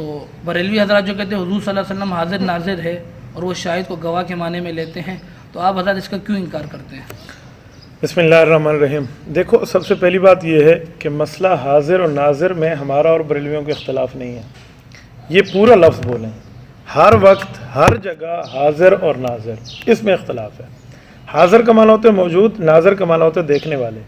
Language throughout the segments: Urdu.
تو بریلوی حضرات جو کہتے ہیں حضور صلی اللہ علیہ وسلم حاضر ناظر ہے اور وہ شاہد کو گواہ کے معنی میں لیتے ہیں، تو آپ حضرات اس کا کیوں انکار کرتے ہیں؟ بسم اللہ الرحمن الرحیم۔ دیکھو، سب سے پہلی بات یہ ہے کہ مسئلہ حاضر اور ناظر میں ہمارا اور بریلویوں کا اختلاف نہیں ہے۔ یہ پورا لفظ بولیں، ہر وقت ہر جگہ حاضر اور ناظر، اس میں اختلاف ہے۔ حاضر کا معنی ہوتا ہے موجود، ناظر کا معنی ہوتا ہے دیکھنے والے۔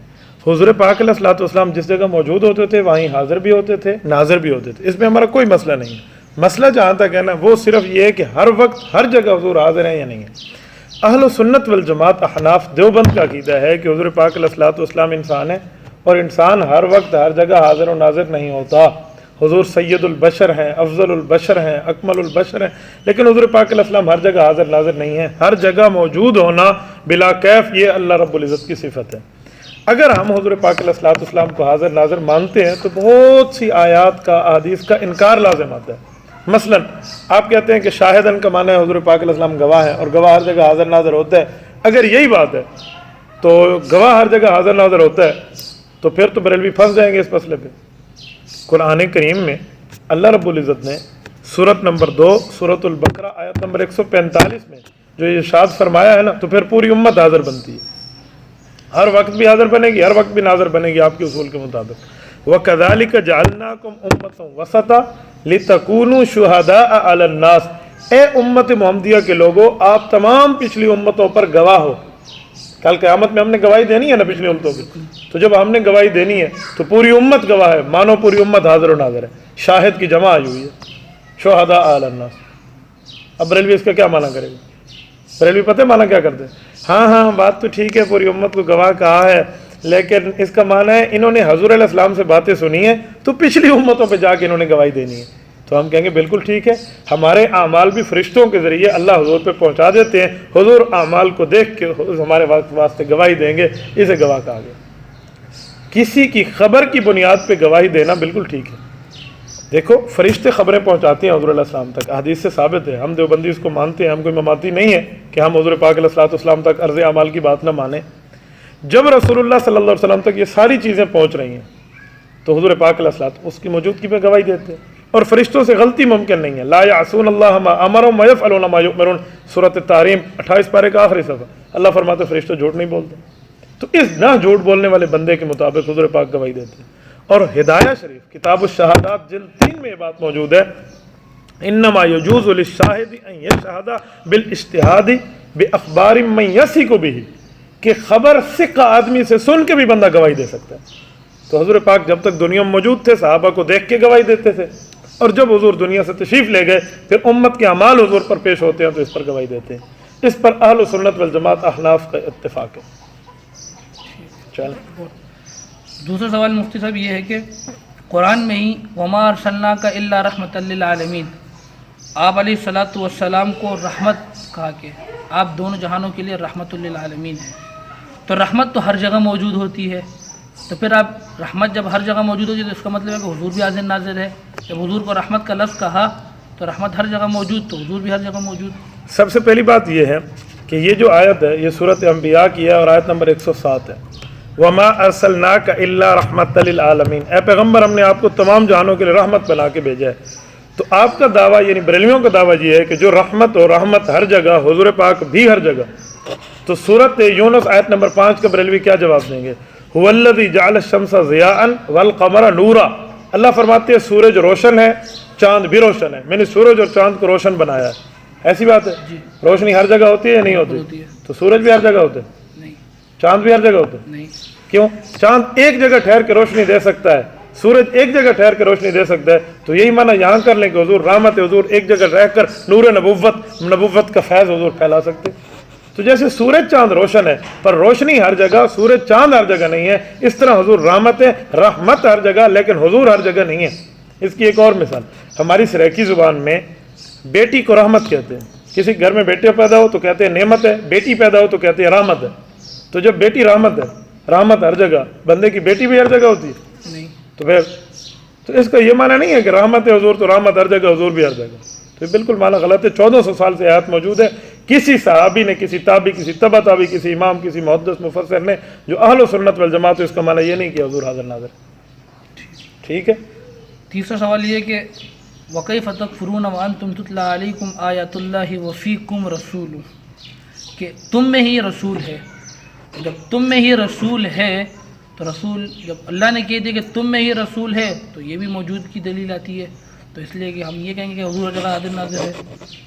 حضور پاک علیہ الصلوۃ والسلام جس جگہ موجود ہوتے تھے وہیں حاضر بھی ہوتے تھے، ناظر بھی ہوتے تھے، اس میں ہمارا کوئی مسئلہ نہیں ہے۔ مسئلہ جہاں تک ہے نا، وہ صرف یہ ہے کہ ہر وقت ہر جگہ حضور حاضر ہیں یا نہیں ہے۔ اہل سنت والجماعت احناف دیوبند کا عقیدہ ہے کہ حضور پاک علیہ الصلوۃ والسلام انسان ہے، اور انسان ہر وقت ہر جگہ حاضر و ناظر نہیں ہوتا۔ حضور سید البشر ہیں، افضل البشر ہیں، اکمل البشر ہیں، لیکن حضور پاک علیہ السلام ہر جگہ حاضر ناظر نہیں ہیں۔ ہر جگہ موجود ہونا بلا کیف، یہ اللہ رب العزت کی صفت ہے۔ اگر ہم حضور پاک علیہ الصلوۃ والسلام کو حاضر ناظر مانتے ہیں تو بہت سی آیات کا احادیث کا انکار لازم آتا ہے۔ مثلا آپ کہتے ہیں کہ شاہدن کا معنی ہے حضور پاک علیہ السلام گواہ ہیں، اور گواہ ہر جگہ حاضر ناظر ہوتا ہے۔ اگر یہی بات ہے تو گواہ ہر جگہ حاضر ناظر ہوتا ہے تو پھر تو بریلوی پھنس جائیں گے اس مسئلے پہ۔ قرآن کریم میں اللہ رب العزت نے سورت نمبر 2 سورۃ البقرہ آیت نمبر 145 میں جو یہ ارشاد فرمایا ہے نا، تو پھر پوری امت حاضر بنتی ہے، ہر وقت بھی حاضر بنے گی، ہر وقت بھی ناظر بنے گی آپ کے اصول کے مطابق۔ وَكَذَلِكَ جَعَلْنَاكُمْ أُمَّةً وَسَطًا لِتَكُونُوا شُهَدَاءَ عَلَى النَّاسِ۔ اے امت محمدیہ کے لوگوں، آپ تمام پچھلی امتوں پر گواہ ہو۔ کل قیامت میں ہم نے گواہی دینی ہے نا پچھلی امتوں کی، تو جب ہم نے گواہی دینی ہے تو پوری امت گواہ ہے، مانو پوری امت حاضر و ناظر ہے، شاہد کی جمع آئی ہوئی ہے، شہداء علی الناس۔ اب بریلوی اس کا کیا معنی کرے گا؟ بریلوی پتہ ہے معنی کیا کرتے ہیں؟ ہاں بات تو ٹھیک ہے، پوری امت کو گواہ کہا ہے، لیکن اس کا معنی ہے انہوں نے حضور علیہ السلام سے باتیں سنی ہیں تو پچھلی امتوں پہ جا کے انہوں نے گواہی دینی ہے۔ تو ہم کہیں گے بالکل ٹھیک ہے، ہمارے اعمال بھی فرشتوں کے ذریعے اللہ حضور پہ پہنچا دیتے ہیں، حضور اعمال کو دیکھ کے ہمارے واسطے گواہی دیں گے، اسے گواہ کہا گیا۔ کسی کی خبر کی بنیاد پہ گواہی دینا بالکل ٹھیک ہے۔ دیکھو، فرشتے خبریں پہنچاتے ہیں حضور علیہ السلام تک، حدیث سے ثابت ہے، ہم دیوبندی اس کو مانتے ہیں، ہم کوئی مماتی نہیں ہے کہ ہم حضور پاک علیہ السلام تک عرض اعمال کی بات نہ مانیں۔ جب رسول اللہ صلی اللہ علیہ وسلم تک یہ ساری چیزیں پہنچ رہی ہیں تو حضور پاک علیہ السلام اس کی موجودگی میں گواہی دیتے ہیں، اور فرشتوں سے غلطی ممکن نہیں ہے۔ لا یعصون اللہ ما امرهم ویفعلون ما یؤمرون، سورۃ التحریم 28 پارے کا آخری صفحہ، اللہ فرماتے فرشتے جھوٹ نہیں بولتے۔ تو اس نہ جھوٹ بولنے والے بندے کے مطابق حضور پاک گواہی دیتے ہیں۔ اور ہدایہ شریف کتاب الشہادات جلد 3 میں یہ بات موجود ہے، انما یجوز للشاہد ان یشہد بالاجتہاد باخبار من یثق بہ، کہ خبر ثقہ آدمی سے سن کے بھی بندہ گواہی دے سکتا ہے۔ تو حضور پاک جب تک دنیا میں موجود تھے صحابہ کو دیکھ کے گواہی دیتے تھے، اور جب حضور دنیا سے تشریف لے گئے پھر امت کے اعمال حضور پر پیش ہوتے ہیں تو اس پر گواہی دیتے ہیں۔ اس پر اہل سنت والجماعت احناف کا اتفاق ہے۔ چلیں دوسرا سوال مفتی صاحب یہ ہے کہ قرآن میں ہی وما ارسلناک الا رحمۃ للعالمین، آپ علیہ الصلوۃ والسلام کو رحمت کہا کہ آپ دونوں جہانوں کے لیے رحمت للعالمین ہیں، تو رحمت تو ہر جگہ موجود ہوتی ہے، تو پھر آپ رحمت جب ہر جگہ موجود ہوتی ہے تو اس کا مطلب ہے کہ حضور بھی حاضر ناظر ہے۔ جب حضور کو رحمت کا لفظ کہا تو رحمت ہر جگہ موجود، تو حضور بھی ہر جگہ موجود۔ سب سے پہلی بات یہ ہے کہ یہ جو آیت ہے یہ سورۃ انبیاء کی ہے اور آیت نمبر 107 ہے، وما ارسلناک الا رحمۃ للعالمین، اے پیغمبر ہم نے آپ کو تمام جہانوں کے لیے رحمت بنا کے بھیجا ہے۔ تو آپ کا دعویٰ یعنی بریلویوں کا دعویٰ یہ ہے کہ جو رحمت اور رحمت ہر جگہ، حضور پاک بھی ہر جگہ، تو سورۃ یونس آیت نمبر 5 کا بریلوی کیا جواب دیں گے؟ هو الذی جعل الشمس ضیاء والقمر نورا، اللہ فرماتے ہیں سورج روشن ہے، چاند بھی روشن ہے، میں نے سورج اور چاند کو روشن بنایا ہے۔ ایسی بات ہے؟ روشنی ہر جگہ ہوتی ہے یا نہیں ہوتی؟ تو سورج بھی ہر جگہ ہوتا ہے؟ نہیں۔ چاند بھی ہر جگہ ہوتا ہے؟ نہیں۔ کیوں؟ چاند ایک جگہ ٹھہر کے روشنی دے سکتا ہے، سورج ایک جگہ ٹھہر کے روشنی دے سکتا ہے، تو یہی معنی یہاں کر لیں کہ حضور رحمت، حضور ایک جگہ رہ کر نور نبوت کا فیض حضور پھیلا سکتے۔ تو جیسے سورج چاند روشن ہے پر روشنی ہر جگہ، سورج چاند ہر جگہ نہیں ہے، اس طرح حضور رحمت ہے، رحمت ہر جگہ لیکن حضور ہر جگہ نہیں ہے۔ اس کی ایک اور مثال، ہماری سریکی زبان میں بیٹی کو رحمت کہتے ہیں، کسی گھر میں بیٹے پیدا ہو تو کہتے ہیں نعمت ہے، بیٹی پیدا ہو تو کہتے ہیں رحمت ہے۔ تو جب بیٹی رحمت ہے، رحمت ہر جگہ، بندے کی بیٹی بھی ہر جگہ ہوتی ہے؟ نہیں۔ تو پھر تو اس کا یہ معنی نہیں ہے کہ رحمت ہے حضور تو رحمت ہر جگہ، حضور بھی ہر جگہ، تو یہ بالکل معنی غلط ہے۔ 1400 سال سے آیات موجود ہے، کسی صحابی نے، کسی تابعی، کسی تبع تابعی، کسی امام، کسی محدث مفسر نے جو اہل سنت والجماعت اس کا معنی یہ نہیں کیا حضور حاضر ناظر۔ ٹھیک ہے۔ تیسرا سوال یہ کہ وَكَيْفَ تَكْفُرُونَ وَأَنْتُمْ تُتْلَى عَلَيْكُمْ آيَاتُ اللَّهِ وَفِيكُمْ رَسُولُ کہ تم میں ہی رسول ہے. جب تم میں ہی رسول ہے تو رسول جب اللہ نے کہہ دیا کہ تم میں ہی رسول ہے تو یہ بھی موجود کی دلیل آتی ہے. تو اس لیے کہ ہم یہ کہیں گے کہ حضور جگہ حاضر ناظر ہے.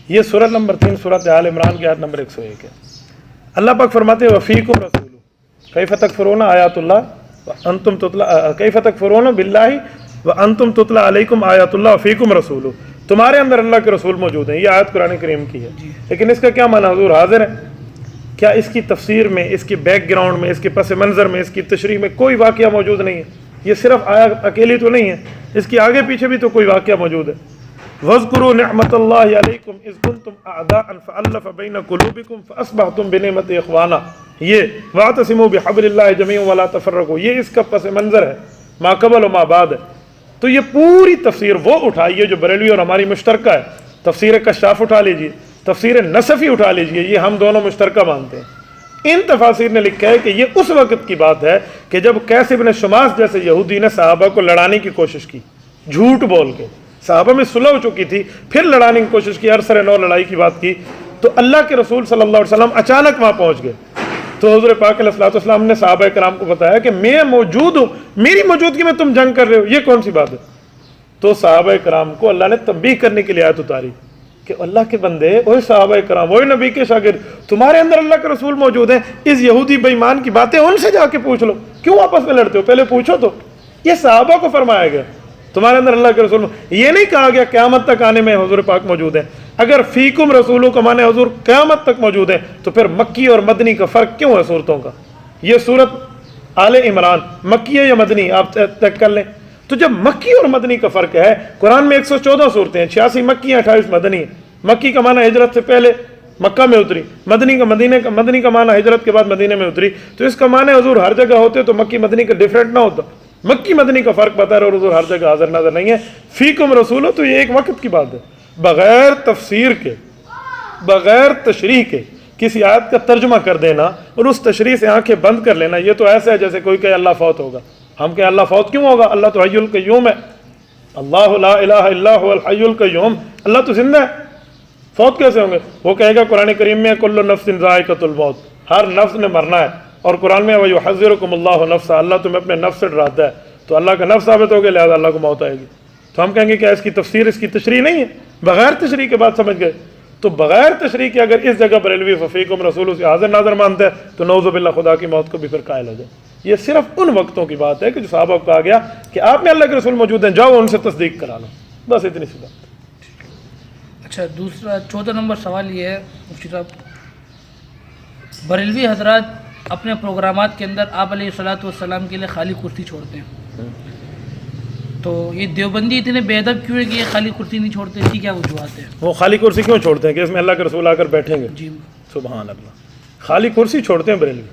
یہ سورۃ نمبر 3 سورۃ آل عمران کی آیت نمبر 101 ہے. اللہ پاک فرماتے ہیں وفیکم رسول کیف تکفرون آیات اللہ وانتم تتلا کیف تکفرون باللہ وانتم تتلا علیکم آیات اللہ وفیکم رسول. تمہارے اندر اللہ کے رسول موجود ہیں. یہ آیت قرآن کریم کی ہے. لیکن اس کا کیا معنی حضور حاضر ہے؟ کیا اس کی تفسیر میں، اس کے بیک گراؤنڈ میں، اس کے پس منظر میں، اس کی تشریح میں کوئی واقعہ موجود نہیں ہے؟ یہ صرف آیت اکیلی تو نہیں ہے، اس کی آگے پیچھے بھی تو کوئی واقعہ موجود ہے. وَاذْكُرُوا نِعْمَةَ اللَّهِ عَلَيْكُمْ إِذْ كُنْتُمْ أَعْدَاءً فَأَلَّفَ بَيْنَ قُلُوبِكُمْ فَأَصْبَحْتُمْ بِنِعْمَتِهِ إِخْوَانًا. یہ وَاعْتَصِمُوا بِحَبْلِ اللَّهِ جَمِيعًا وَلَا تَفَرَّقُوا، یہ اس کا پس منظر ہے، ما قبل و ما بعد ہے. تو یہ پوری تفسیر وہ اٹھائیے جو بریلوی اور ہماری مشترکہ ہے. تفسیر کشاف اٹھا لیجیے، تفسیر نصفی اٹھا لیجیے، یہ ہم دونوں مشترکہ مانتے ہیں. ان تفاسیر نے لکھا ہے کہ یہ اس وقت کی بات ہے کہ جب قیس بن شماس جیسے یہودی نے صحابہ کو لڑانے کی کوشش کی، جھوٹ بول کے. صحابہ میں صلح ہو چکی تھی، پھر لڑانے کی کوشش کی، عرصہ نو لڑائی کی بات کی. تو اللہ کے رسول صلی اللہ علیہ وسلم اچانک وہاں پہنچ گئے. تو حضور پاک علیہ الصلوۃ والسلام نے صحابہ کرام کو بتایا کہ میں موجود ہوں، میری موجودگی میں تم جنگ کر رہے ہو، یہ کون سی بات ہے؟ تو صحابہ کرام کو اللہ نے تنبیہ کرنے کے لیے آیت اتاری کہ اللہ کے بندے، وہی صحابہ کرام، وہی نبی کے شاگرد، تمہارے اندر اللہ کے رسول موجود ہیں. اس یہودی بے ایمان کی باتیں ان سے جا کے پوچھ لو، کیوں آپس میں لڑتے ہو؟ پہلے پوچھو. تو یہ صحابہ کو فرمایا گیا تمہارے اندر اللہ کے رسول، یہ نہیں کہا گیا قیامت تک آنے میں حضور پاک موجود ہیں. اگر فیکم رسولوں کا معنی حضور قیامت تک موجود ہیں تو پھر مکی اور مدنی کا فرق کیوں ہے صورتوں کا؟ یہ صورت آل عمران مکی ہے یا مدنی، آپ طے کر لیں. تو جب مکی اور مدنی کا فرق ہے، قرآن میں 114 صورتیں ہیں، 86 مکی ہیں، 28 مدنی ہیں. مکی کا معنی ہجرت سے پہلے مکہ میں اتری، مدنی کا معنی ہجرت کے بعد مدینے میں اتری. تو اس کا معنی حضور ہر جگہ ہوتے تو مکی مدنی کا ڈیفرنٹ نہ ہوتا. مکی مدنی کا فرق بتا رہے اور حضور ہر جگہ حاضر نظر نہیں ہے. فیکم رسول، تو یہ ایک وقت کی بات ہے. بغیر تفسیر کے، بغیر تشریح کے کسی آیت کا ترجمہ کر دینا اور اس تشریح سے آنکھیں بند کر لینا، یہ تو ایسا ہے جیسے کوئی کہے اللہ فوت ہوگا. ہم کہیں اللہ فوت کیوں ہوگا؟ اللہ تو حی القیوم ہے. اللہ لا الہ الا هو الحی القیوم. اللہ تو زندہ ہے، فوت کیسے ہوں گے؟ وہ کہے گا قرآن کریم میں کل نفس ذائقۃ الموت، ہر نفس نے مرنا ہے. اور قرآن میں وَيُحَذِّرُكُمُ اللَّهُ نَفْسَهُ، اللہ تمہیں اپنے نفس سے ڈراتا ہے. تو اللہ کا نفس ثابت ہو گیا، لہذا اللہ کو موت آئے گی. تو ہم کہیں گے کہ اس کی تفسیر، اس کی تشریح نہیں ہے، بغیر تشریح کے بات سمجھ گئے. تو بغیر تشریح کے اگر اس جگہ بریلوی ففیکم رسول سے حاضر ناظر مانتا ہے تو نعوذ باللہ خدا کی موت کو بھی پھر قائل ہو جائے. یہ صرف ان وقتوں کی بات ہے کہ جو صحابہ کو کہا گیا کہ آپ میں اللہ کے رسول موجود ہیں، جاؤ ان سے تصدیق کرا لو. بس اتنی سی بات. اچھا، دوسرا 14 نمبر سوال یہ ہے مفتی صاحب، بریلوی حضرات اپنے پروگرامات کے اندر آپ علیہ الصلوۃ والسلام کے لیے خالی کرسی چھوڑتے ہیں، تو یہ دیوبندی اتنے بے ادب کیوں ہے کہ یہ خالی کرسی نہیں چھوڑتے؟ اس کی کیا وجوہات ہیں؟ وہ خالی کرسی کیوں چھوڑتے ہیں کہ اس میں اللہ کے رسول آ کر بیٹھیں گے؟ جی سبحان اللہ. خالی کرسی چھوڑتے ہیں بریلوی،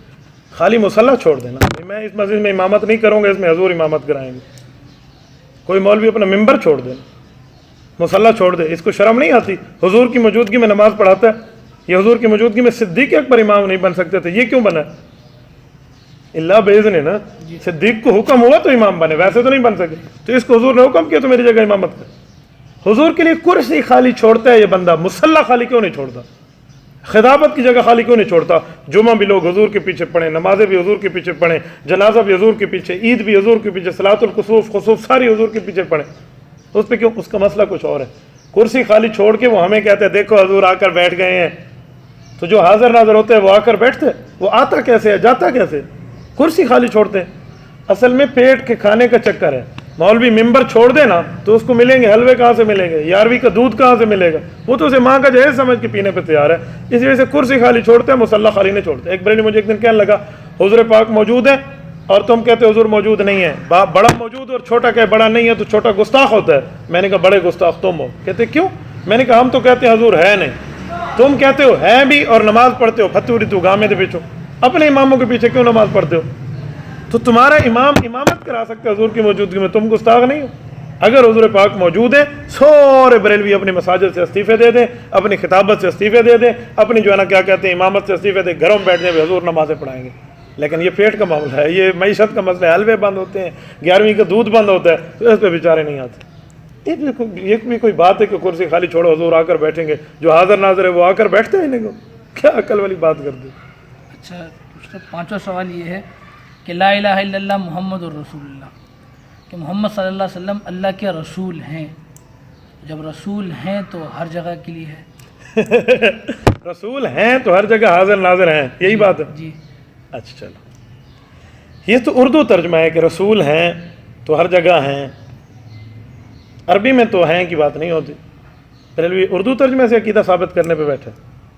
خالی مصلی چھوڑ دینا. میں اس مسجد میں امامت نہیں کروں گا، اس میں حضور امامت کرائیں گے. کوئی مولوی اپنا ممبر چھوڑ دے، مصلی چھوڑ دے، اس کو شرم نہیں آتی؟ حضور کی موجودگی میں نماز پڑھاتا ہے. یہ حضور کی موجودگی میں صدیق اکبر امام نہیں بن سکتے تھے، یہ کیوں بنا؟ اللہ باذن نا، صدیق کو حکم ہوا تو امام بنے، ویسے تو نہیں بن سکے. تو اس کو حضور نے حکم کیا تو میری جگہ امامت کر. حضور کے لیے کرسی خالی چھوڑتا ہے یہ بندہ، مصلی خالی کیوں نہیں چھوڑتا؟ خطابت کی جگہ خالی کیوں نہیں چھوڑتا؟ جمعہ بھی لوگ حضور کے پیچھے پڑھیں، نمازیں بھی حضور کے پیچھے پڑھیں، جنازہ بھی حضور کے پیچھے، عید بھی حضور کے پیچھے، صلاۃ الکسوف خسوف ساری حضور کے پیچھے پڑھیں. اس پہ کیوں؟ اس کا مسئلہ کچھ اور ہے. کرسی خالی چھوڑ کے وہ ہمیں کہتے ہیں دیکھو حضور آ کر بیٹھ گئے ہیں. تو جو حاضر ناظر ہوتے ہیں وہ آ کر بیٹھتے، وہ آتا کیسے ہے، جاتا کیسے؟ کرسی خالی چھوڑتے ہیں. اصل میں پیٹ کے کھانے کا چکر ہے. مولوی ممبر چھوڑ دے نا تو اس کو ملیں گے حلوے کہاں سے ملیں گے، یارویں کا دودھ کہاں سے ملے گا؟ وہ تو اسے ماں کا جہیز سمجھ کے پینے پہ تیار ہے. اس وجہ سے کرسی خالی چھوڑتے ہیں، مصلی خالی نہیں چھوڑتے. ایک بریلی مجھے ایک دن کہنے لگا حضور پاک موجود ہے اور تم کہتے حضور موجود نہیں ہے. بڑا موجود اور چھوٹا کہ بڑا نہیں ہے تو چھوٹا گستاخ ہوتا ہے. میں نے کہا بڑے گستاخ تم ہو. کہتے کیوں؟ میں نے کہا ہم تو کہتے ہیں حضور ہے نہیں، تم کہتے ہو ہے بھی اور نماز پڑھتے ہو پھتوری تو گامے دے پیچھو. اپنے اماموں کے پیچھے کیوں نماز پڑھتے ہو؟ تو تمہارا امام امامت کرا سکتا ہے حضور کی موجودگی میں، تم گستاخ نہیں ہو. اگر حضور پاک موجود ہیں، سورے بریلوی اپنی مساجد سے استعفے دے دیں، اپنی خطابت سے استعفے دے دیں، اپنی جو ہے نا کیا کہتے ہیں امامت سے استعفے دیں، گھروں میں بیٹھنے پہ حضور نمازیں پڑھائیں گے. لیکن یہ پیٹ کا معاملہ ہے، یہ معیشت کا مسئلہ ہے. حلوے بند ہوتے ہیں، 11ویں کا دودھ بند ہوتا ہے، تو اس پہ بیچارے نہیں آتے. یہ بھی کوئی بات ہے کہ کرسی خالی چھوڑو حضور آ کر بیٹھیں گے؟ جو حاضر ناظر ہے وہ آ کر بیٹھتے ہیں انہیں کو، کیا عقل والی بات کر دی؟ اچھا، دوسرا پانچواں سوال یہ ہے کہ لا الہ الا اللہ محمد الرسول اللہ، کہ محمد صلی اللہ علیہ وسلم اللہ کے رسول ہیں. جب رسول ہیں تو ہر جگہ کے لیے ہے. رسول ہیں تو ہر جگہ حاضر ناظر ہیں، یہی بات ہے. جی. اچھا چلو، یہ تو اردو ترجمہ ہے کہ رسول ہیں تو ہر جگہ ہیں. عربی میں تو ہیں کی بات نہیں ہوتی. پہلے اردو ترجمے سے عقیدہ ثابت کرنے پہ بیٹھے.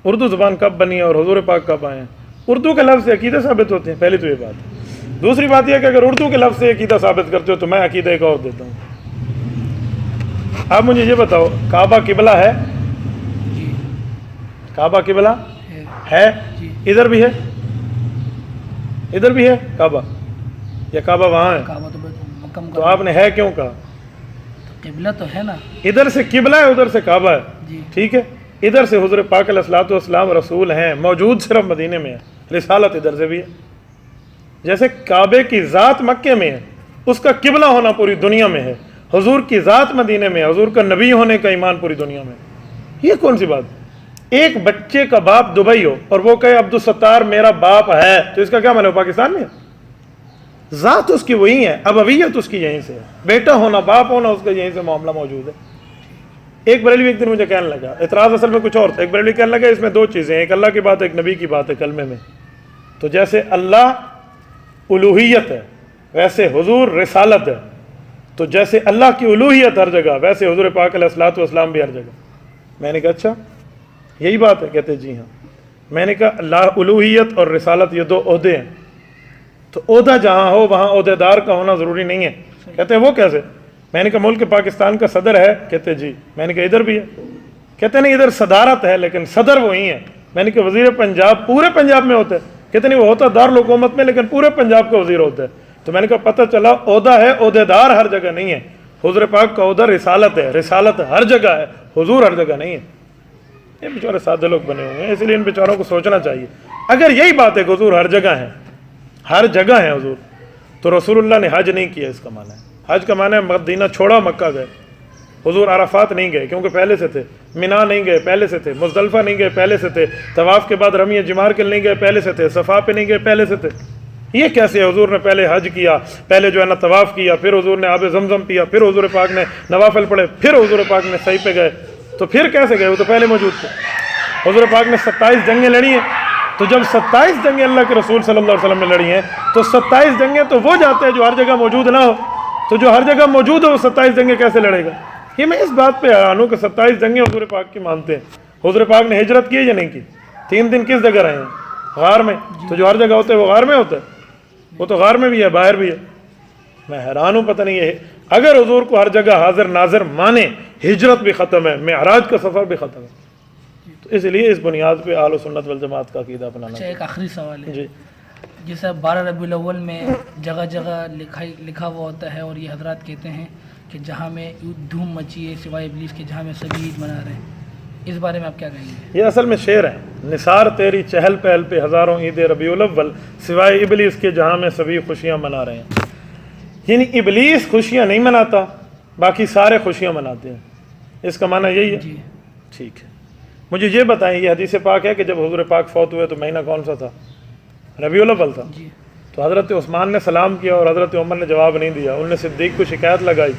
اردو زبان کب بنی ہے اور حضور پاک کب آئے ہیں؟ اردو کے لفظ سے عقیدہ ثابت ہوتے ہیں. پہلی تو یہ بات ہے. دوسری بات یہ ہے کہ اگر اردو کے لفظ سے عقیدہ ثابت کرتے ہو تو میں عقیدہ ایک اور دیتا ہوں. آپ مجھے یہ بتاؤ، کعبہ قبلہ ہے؟ جی. کعبہ قبلہ ہے؟ جی. ادھر بھی ہے، ادھر بھی ہے کعبہ، یا کعبہ وہاں ہے؟ کعبہ تو مکہ تو آپ نے ہے کیوں کہا؟ قبلہ تو ہے نا. ادھر سے قبلہ ہے، ادھر سے کعبہ ہے. جی. ٹھیک ہے، ادھر سے حضور پاک علیہ الصلوۃ والسلام رسول ہیں، موجود صرف مدینے میں ہے. رسالت ادھر سے بھی ہے. جیسے کعبے کی ذات مکے میں ہے، اس کا قبلہ ہونا پوری دنیا میں ہے. حضور کی ذات مدینے میں ہے، حضور کا نبی ہونے کا ایمان پوری دنیا میں ہے. یہ کون سی بات؟ ایک بچے کا باپ دبئی ہو اور وہ کہے عبدالستار میرا باپ ہے، تو اس کا کیا معنی؟ پاکستان میں ہے. ذات اس کی وہی ہے، ابویت اس کی یہیں سے ہے. بیٹا ہونا، باپ ہونا، اس کا یہیں سے معاملہ موجود ہے. ایک بریلوی ایک دن مجھے کہنے لگا، اعتراض اصل میں کچھ اور تھا. ایک بریلوی کہنے لگا اس میں دو چیزیں، ایک اللہ کی بات ہے، ایک نبی کی بات ہے کلمے میں. تو جیسے اللہ الوہیت ہے ویسے حضور رسالت ہے. تو جیسے اللہ کی الوہیت ہر جگہ ویسے حضور پاک علیہ الصلوۃ والسلام بھی ہر جگہ. میں نے کہا اچھا یہی بات ہے؟ کہتے جی ہاں. میں نے کہا اللہ الوہیت اور رسالت یہ دو عہدے ہیں، تو عہدہ جہاں ہو وہاں عہدے دار کا ہونا ضروری نہیں ہے. کہتے ہیں وہ کیسے؟ میں نے کہا ملک پاکستان کا صدر ہے. کہتے جی. میں نے کہا ادھر بھی ہے. کہتے نہیں ادھر صدارت ہے لیکن صدر وہی ہے. میں نے کہا وزیر پنجاب پورے پنجاب میں ہوتا ہے. کہتے نہیں وہ ہوتا دارالحکومت میں لیکن پورے پنجاب کا وزیر ہوتا ہے. تو میں نے کہا پتہ چلا عہدہ ہے، عہدے دار ہر جگہ نہیں ہے. حضور پاک کا عہدہ رسالت ہے، رسالت ہر جگہ ہے، حضور ہر جگہ نہیں ہے. یہ بیچارے سادے لوگ بنے ہوئے ہیں، اس لیے ان بیچاروں کو سوچنا چاہیے. اگر یہی بات ہے کہ حضور ہر جگہ ہیں، ہر جگہ ہیں حضور، تو رسول اللہ نے حج نہیں کیا. اس کا معنی ہے حج کا معنی ہے مدینہ چھوڑا مکہ گئے. حضور عرفات نہیں گئے کیونکہ پہلے سے تھے. مینا نہیں گئے پہلے سے تھے. مزدلفہ نہیں گئے پہلے سے تھے. طواف کے بعد رمی جمار کے نہیں گئے پہلے سے تھے. صفا پہ نہیں گئے پہلے سے تھے. یہ کیسے؟ حضور نے پہلے حج کیا، پہلے جو ہے نا طواف کیا، پھر حضور نے آب زمزم پیا، پھر حضور پاک نے نوافل پڑھے، پھر حضور پاک نے صحیح پہ گئے. تو پھر کیسے گئے؟ وہ تو پہلے موجود تھے. حضور پاک نے 27 جنگیں لڑی ہیں. تو جب 27 جنگیں اللہ کے رسول صلی اللہ علیہ وسلم نے لڑی ہیں تو 27 جنگیں تو وہ جاتے ہیں جو ہر جگہ موجود نہ ہو. تو جو ہر جگہ موجود ہو وہ 27 جنگیں کیسے لڑے گا؟ یہ میں اس بات پہ حیران ہوں کہ 27 جنگیں حضور پاک کی مانتے ہیں. حضور پاک نے ہجرت کی یا نہیں کی؟ 3 دن کس جگہ رہے ہیں؟ غار میں. تو جو ہر جگہ ہوتا ہے وہ غار میں ہوتا ہے؟ وہ تو غار میں بھی ہے، باہر بھی ہے. میں حیران ہوں، پتہ نہیں ہے اگر حضور کو ہر جگہ حاضر ناظر مانے، ہجرت بھی ختم ہے، معراج کا سفر بھی ختم ہے. تو اس لیے اس بنیاد پہ اہل سنت والجماعت کا عقیدہ اپنانا. اچھا، ایک آخری سوال ہے. جی. جیسے 12 ربیع الاول میں جگہ جگہ لکھا ہوا ہوتا ہے اور یہ حضرات کہتے ہیں کہ جہاں میں دھوم مچی ہے سوائے ابلیس کے، جہاں میں سبھی عید منا رہے ہیں، اس بارے میں آپ کیا کہیں گے؟ یہ اصل میں شعر ہے. نثار تیری چہل پہل پہ ہزاروں عید ربیع الاول سوائے ابلیس کے جہاں میں سبھی خوشیاں منا رہے ہیں. یعنی ابلیس خوشیاں نہیں مناتا، باقی سارے خوشیاں مناتے ہیں. اس کا معنی یہی ہے؟ جی. ٹھیک ہے. مجھے یہ بتائیں، یہ حدیث پاک ہے کہ جب حضور پاک فوت ہوئے تو مہینہ کون سا تھا؟ ربیع الاول تھا. جی. تو حضرت عثمان نے سلام کیا اور حضرت عمر نے جواب نہیں دیا. انہوں نے صدیق کو شکایت لگائی.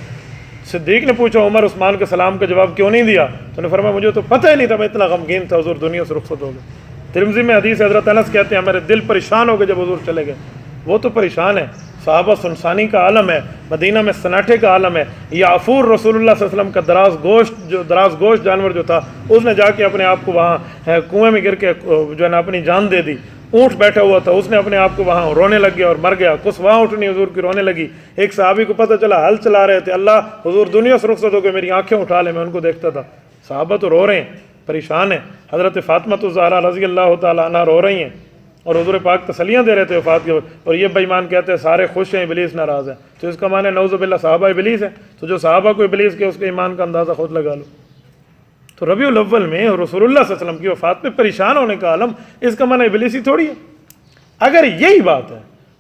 صدیق نے پوچھا عمر عثمان کے سلام کا جواب کیوں نہیں دیا؟ تو نے فرمایا مجھے تو پتہ ہی نہیں تھا، میں اتنا غمگین تھا، حضور دنیا سے رخصت ہو گئے. ترمذی میں حدیث حضرت انس کہتے ہیں ہمارے دل پریشان ہو گئے جب حضور چلے گئے. وہ تو پریشان ہے، صحابہ سنسانی کا عالم ہے، مدینہ میں سناٹے کا عالم ہے. یعفور رسول اللہ صلی اللہ علیہ وسلم کا دراز گوشت جانور جو تھا، اس نے جا کے اپنے آپ کو وہاں کنویں میں گر کے جو ہے نا اپنی جان دے دی. اونٹ بیٹھا ہوا تھا، اس نے اپنے آپ کو وہاں رونے لگ گیا اور مر گیا. کچھ وہاں اٹھنی حضور کی رونے لگی. ایک صحابی کو پتہ چلا ہل چلا رہے تھے، اللہ حضور دنیا سے رخصت ہو گئے، میری آنکھیں اٹھا لے، میں ان کو دیکھتا تھا. صحابہ تو رو رہے ہیں، پریشان ہیں. حضرت فاطمہ الزہرا رضی اللہ تعالیٰ عنہا رو رہی ہیں اور حضور پاک تسلیاں دے رہے تھے وفات کے وقت. اور یہ بے ایمان کہتے ہیں سارے خوش ہیں، ابلیس ناراض ہے. تو اس کا معنی نعوذ باللہ صحابہ ابلیس ہے. تو جو صحابہ کو ابلیس کے، اس کے ایمان کا اندازہ خود لگا لو. تو ربیع الاول میں رسول اللہ صلی اللہ علیہ وسلم کی وفات پہ پریشان ہونے کا عالم، اس کا معنی ابلیسی تھوڑی ہے. اگر یہی بات ہے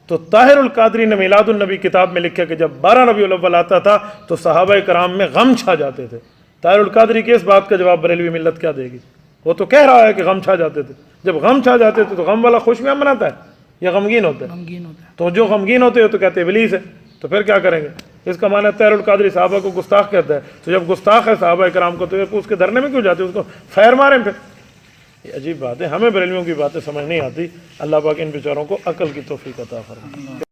تو طاہر القادری نے میلاد النبی کتاب میں لکھا کہ جب 12 ربیع الاول آتا تھا تو صحابہ کرام میں غم چھا جاتے تھے. طاہر القادری کے اس بات کا جواب بریلوی ملت کیا دے گی؟ وہ تو کہہ رہا ہے کہ غم چھا جاتے تھے. جب غم چھا جاتے تھے تو غم والا خوش میں مناتا ہے یا غمگین ہوتا ہے؟ غمگین ہوتا ہے. تو جو غمگین ہوتے ہیں تو کہتے ہیں ابلیس ہے. تو پھر کیا کریں گے؟ اس کا معنی طاہر القادری صحابہ کو گستاخ کہتا ہے. تو جب گستاخ ہے صحابہ کرام کو تو اس کے دھرنے میں کیوں جاتے؟ اس کو فیر ماریں پھر. یہ عجیب بات ہے. ہمیں بریلویوں کی باتیں سمجھ نہیں آتی. اللہ پاک ان بیچاروں کو عقل کی توفیق عطا فرمائے.